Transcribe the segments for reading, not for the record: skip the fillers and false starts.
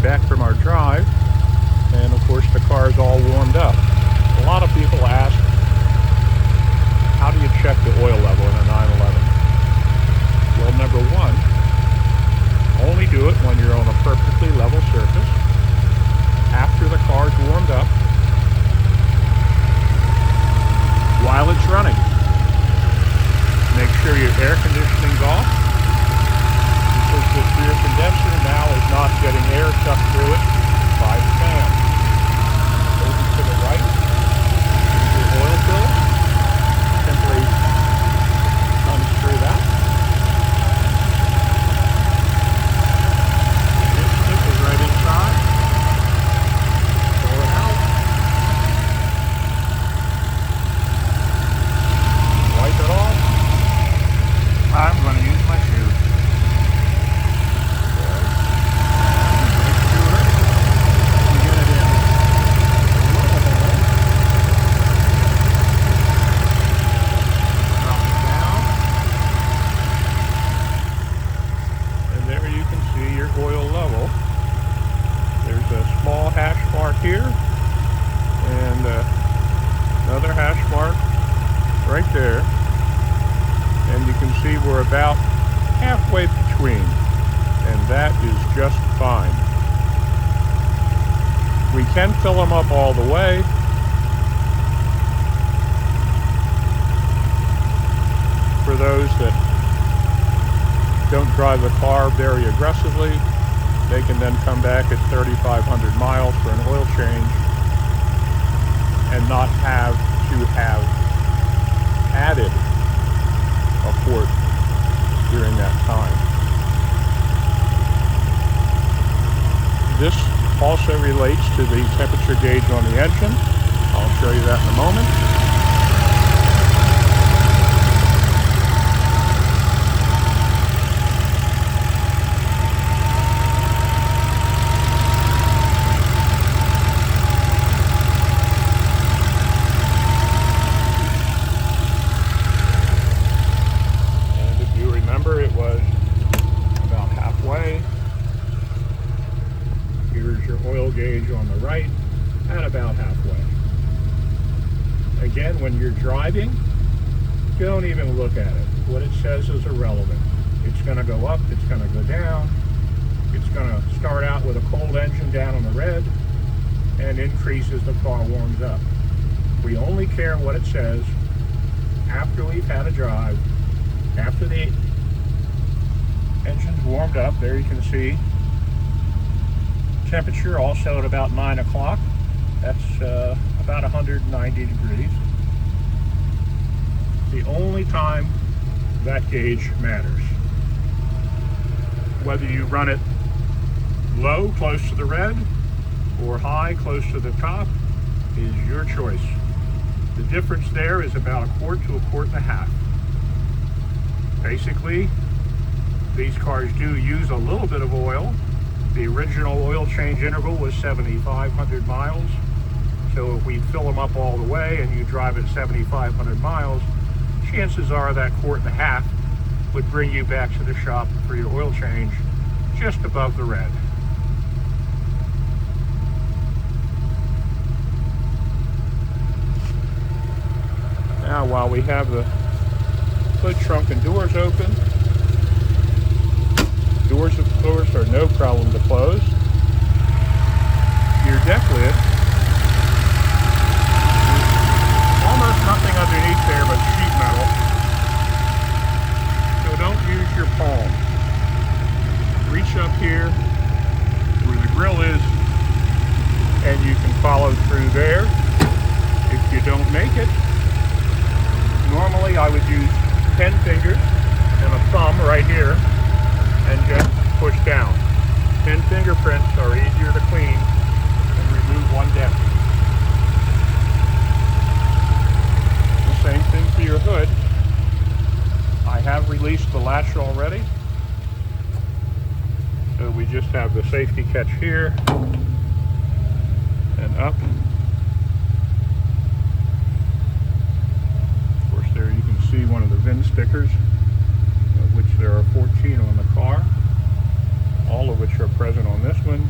back from our drive, and of course the car is all warmed up. A lot of people ask, how do you check the oil level in a 911? Well, number one, only do it when you're on a perfectly level surface, after the car's warmed up, while it's running. Make sure your air conditioning's off, because this rear condenser now is not getting air sucked through it by the fan. Over to the right, your oil fill simply comes through that. This stick is right inside. Pull it out. Wipe it off. I'm going to use my shoe. Here and another hash mark right there, and you can see we're about halfway between, and that is just fine. We can fill them up all the way. For those that don't drive the car very aggressively, they can then come back at 3,500 miles for an oil change and not have to have added a quart during that time. This also relates to the temperature gauge on the engine. I'll show you that in a moment. It was about halfway. Here's your oil gauge on the right at about halfway. Again, when you're driving, don't even look at it. What it says is irrelevant. It's going to go up, it's going to go down. It's going to start out with a cold engine down on the red and increase as the car warms up. We only care what it says after we've had a drive, after the engine's warmed up. There you can see temperature also at about 9 o'clock. That's about 190 degrees. The only time that gauge matters. Whether you run it low, close to the red, or high, close to the top, is your choice. The difference there is about a quart to a quart and a half. Basically, these cars do use a little bit of oil. The original oil change interval was 7,500 miles. So if we fill them up all the way and you drive at 7,500 miles, chances are that quart and a half would bring you back to the shop for your oil change just above the red. Now, while we have the hood, trunk, and doors open, doors, of course, are no problem to close. Your deck lid, almost nothing underneath there but sheet metal, so don't use your palm. Reach up here where the grill is, and you can follow through there. If you don't make it, normally I would use 10 fingers and a thumb right here and just push down. 10 fingerprints are easier to clean than remove one dent. The same thing for your hood. I have released the latch already, so we just have the safety catch here and up. Of course, there you can see one of the VIN stickers, of which there are 14 on the car, all of which are present on this one.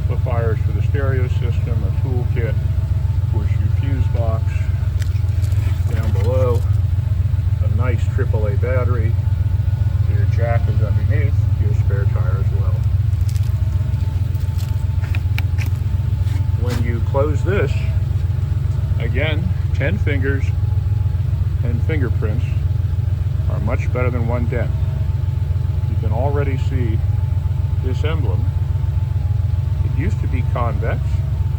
amplifiers for the stereo system, a toolkit, of course your fuse box down below, a nice AAA battery, your jack is underneath, your spare tire as well. When you close this, again, 10 fingers and fingerprints are much better than one dent. You can already see this emblem. It used to be convex,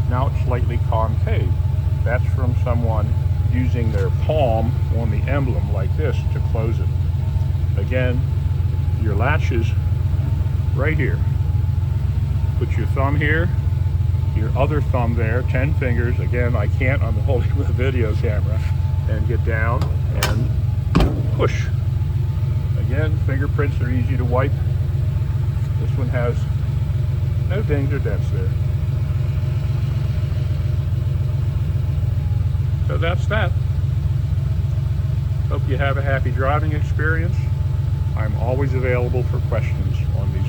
now it's slightly concave. That's from someone using their palm on the emblem like this to close it. Again, your latch is right here. Put your thumb here, your other thumb there, 10 fingers. Again, I can't, I'm holding the video camera, and get down and push. Again, fingerprints are easy to wipe. This one has no dings or dents there. So that's that. Hope you have a happy driving experience. I'm always available for questions on these